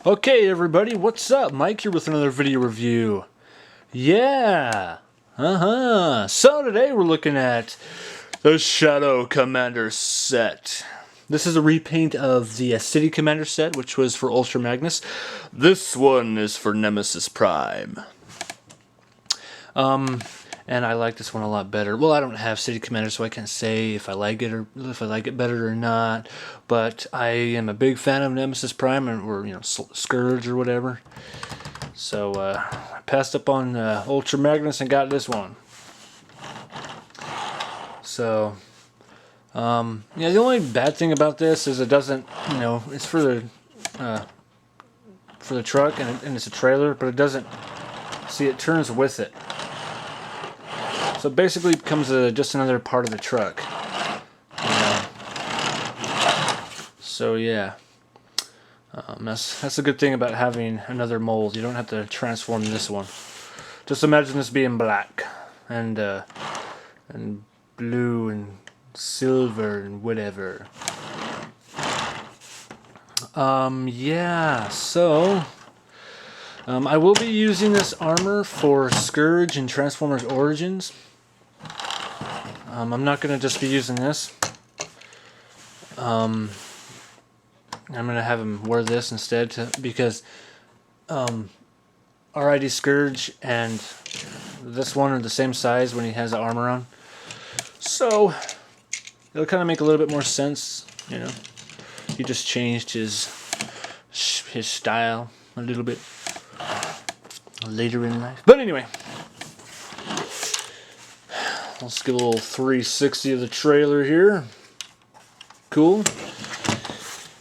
Okay everybody, what's up? Mike here with another video review. Yeah! So today we're looking at the Shadow Commander set. This is a repaint of the City Commander set, which was for Ultra Magnus. This one is for Nemesis Prime. And I like this one a lot better. Well, I don't have City Commander, so I can't say if I like it better or not. But I am a big fan of Nemesis Prime, or Scourge or whatever. So I passed up on Ultra Magnus and got this one. So the only bad thing about this is it doesn't, it's for the truck and it's a trailer, but it doesn't. See, it turns with it. So it basically becomes just another part of the truck. So yeah, that's a good thing about having another mold. You don't have to transform this one. Just imagine this being black and blue and silver and whatever. Yeah. So I will be using this armor for Scourge and Transformers Origins. I'm not going to just be using this. I'm going to have him wear this instead because RID Scourge and this one are the same size when he has the armor on. So it'll kind of make a little bit more sense, He just changed his style a little bit later in life. But anyway, let's give a little 360 of the trailer here. Cool.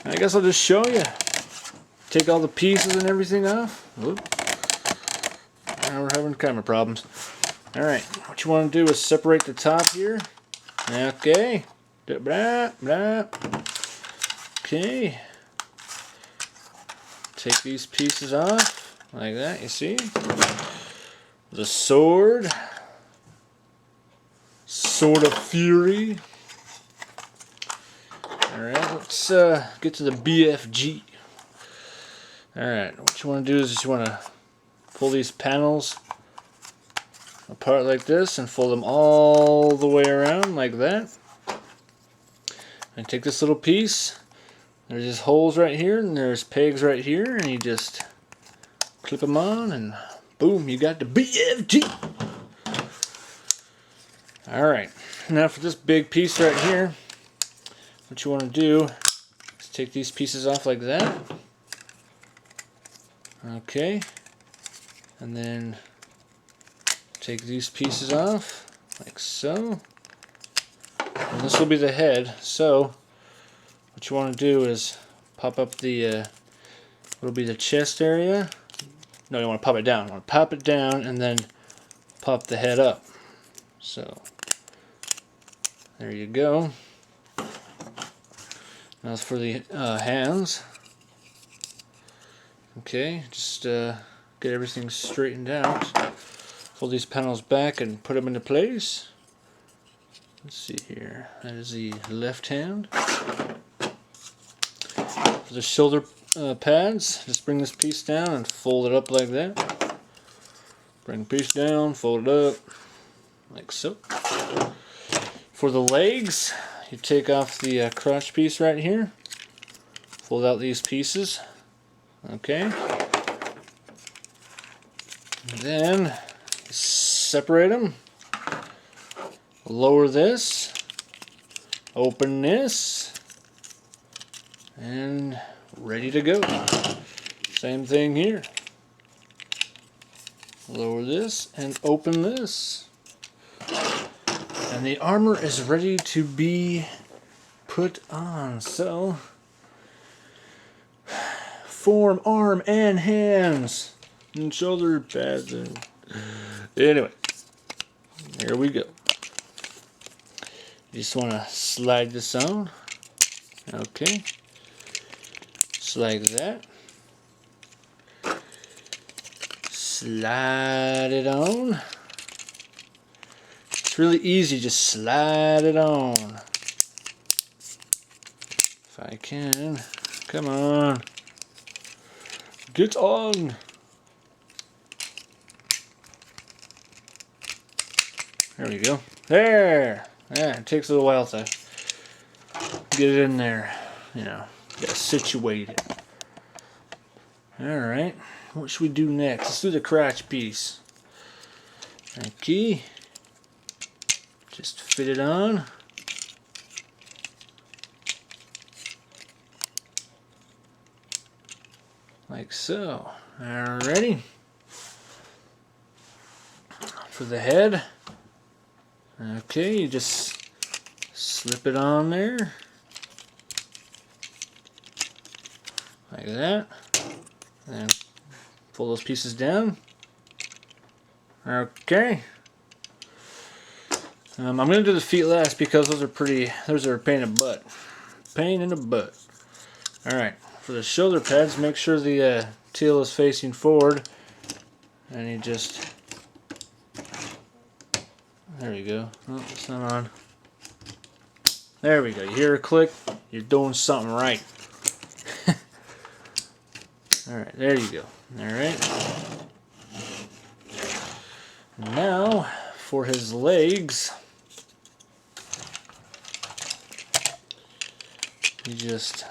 I guess I'll just show you. Take all the pieces and everything off. Whoop. Now we're having camera problems. Alright, what you want to do is separate the top here. Okay. Blah, blah. Okay. Take these pieces off. Like that, you see? The sword. Sword of Fury. Alright, let's get to the BFG. Alright, what you want to do is you want to pull these panels apart like this and fold them all the way around like that. And take this little piece. There's just holes right here and there's pegs right here, and you just clip them on and boom, you got the BFG. Alright, now for this big piece right here, what you want to do is take these pieces off like that. Okay, and then take these pieces off like so. And this will be the head. So what you want to do is pop up the what'll be the chest area. No, you want to pop it down. You want to pop it down and then pop the head up. So there you go. Now as for the hands. Okay, just get everything straightened out. Fold these panels back and put them into place. Let's see here. That is the left hand. For the shoulder pads, just bring this piece down and fold it up like that. Bring the piece down, fold it up, like so. For the legs, you take off the crotch piece right here. Fold out these pieces. Okay. And then separate them. Lower this. Open this. And ready to go. Same thing here. Lower this and open this. And the armor is ready to be put on. So form, arm, and hands, and shoulder pads. Anyway, here we go. You just want to slide this on. Okay. Just like that. Slide it on. It's really easy, just slide it on. If I can. Come on. Get on! There we go. There! Yeah, it takes a little while to get it in there. You know, gotta situate it. Alright, what should we do next? Let's do the crotch piece. Okay. Just fit it on. Like so. Alrighty. For the head. Okay, you just slip it on there. Like that. And pull those pieces down. Okay. I'm going to do the feet last because those are a pain in the butt. Pain in the butt. Alright, for the shoulder pads, make sure the tail is facing forward. And you just... There we go. Oh, it's not on. There we go. You hear a click? You're doing something right. Alright, there you go. Alright. Now, for his legs, you just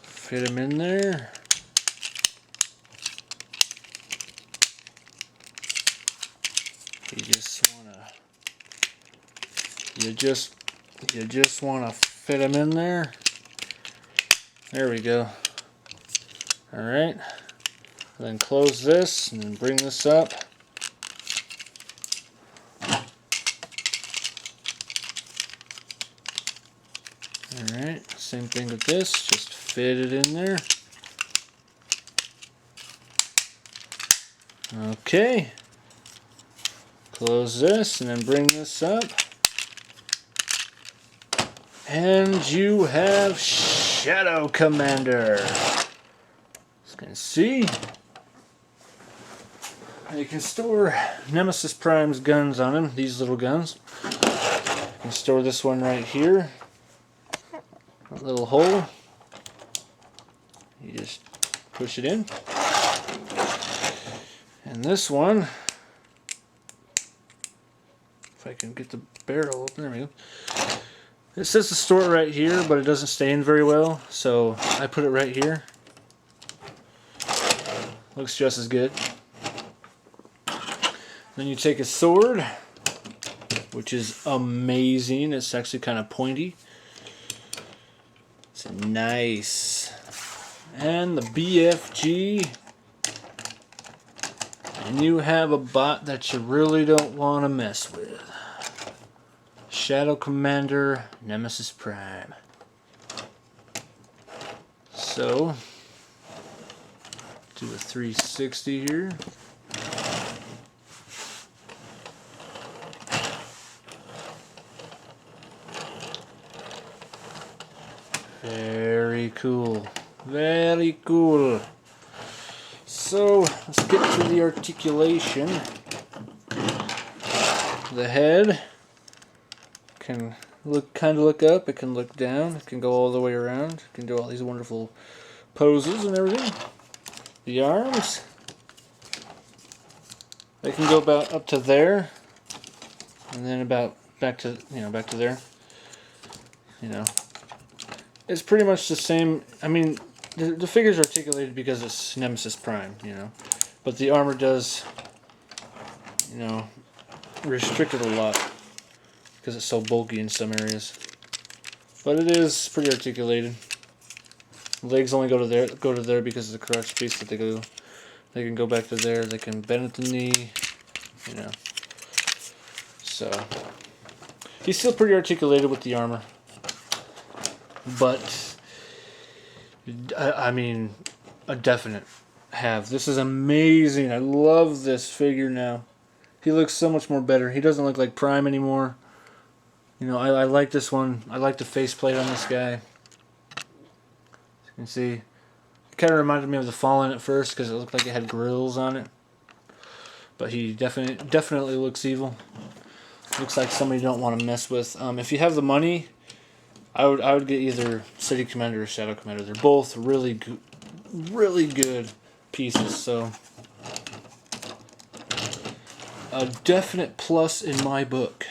fit him in there. You just wanna fit him in there. There we go. Alright. Then close this and then bring this up. Alright, same thing with this, just fit it in there. Okay. Close this and then bring this up. And you have Shadow Commander. As you can see, you can store Nemesis Prime's guns on him, these little guns. You can store this one right here. A little hole. You just push it in. And this one, if I can get the barrel open, there we go. It says to store it right here, but it doesn't stay in very well, so I put it right here. Looks just as good. Then you take a sword, which is amazing. It's actually kind of pointy. It's nice. And the BFG. And you have a bot that you really don't want to mess with. Shadow Commander Nemesis Prime. So, do a 360 here. Very cool. Very cool. So, let's get to the articulation. The head can look up, it can look down, it can go all the way around, it can do all these wonderful poses and everything. The arms, they can go about up to there, and then about back to there. You know, it's pretty much the same. I mean, the figure's articulated because it's Nemesis Prime, you know, but the armor does, you know, restrict it a lot because it's so bulky in some areas. But it is pretty articulated. Legs only go to there because of the crotch piece that they can go back to there. They can bend at the knee, you know. So he's still pretty articulated with the armor. But I mean, a definite have. This is amazing. I love this figure now. He looks so much more better. He doesn't look like Prime anymore. You know, I like this one. I like the faceplate on this guy. As you can see, it kind of reminded me of the Fallen at first because it looked like it had grills on it. But he definitely looks evil. Looks like somebody you don't want to mess with. If you have the money, I would get either City Commander or Shadow Commander. They're both really really good pieces, so a definite plus in my book.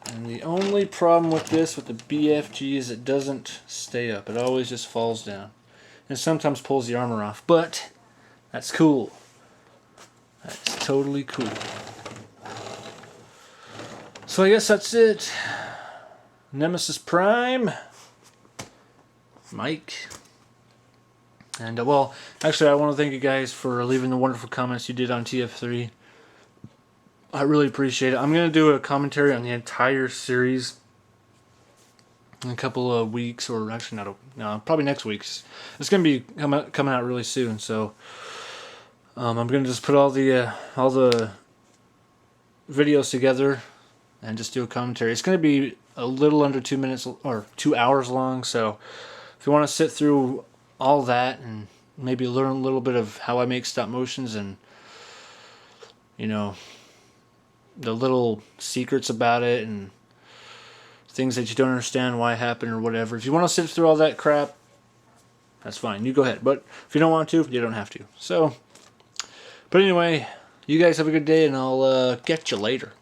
And the only problem with this, with the BFG, is it doesn't stay up. It always just falls down. And sometimes pulls the armor off, but that's cool. That's totally cool. So I guess that's it. Nemesis Prime, Mike. And well, actually I want to thank you guys for leaving the wonderful comments you did on TF3. I really appreciate it. I'm going to do a commentary on the entire series in a couple of weeks, or actually no, probably next week. It's going to be coming out really soon, so I'm going to just put all the videos together and just do a commentary. It's going to be a little under 2 minutes or 2 hours long, so if you want to sit through all that and maybe learn a little bit of how I make stop motions and, you know, the little secrets about it and things that you don't understand why it happened or whatever. If you want to sit through all that crap, that's fine. You go ahead. But if you don't want to, you don't have to. So, but anyway, you guys have a good day, and I'll catch you later.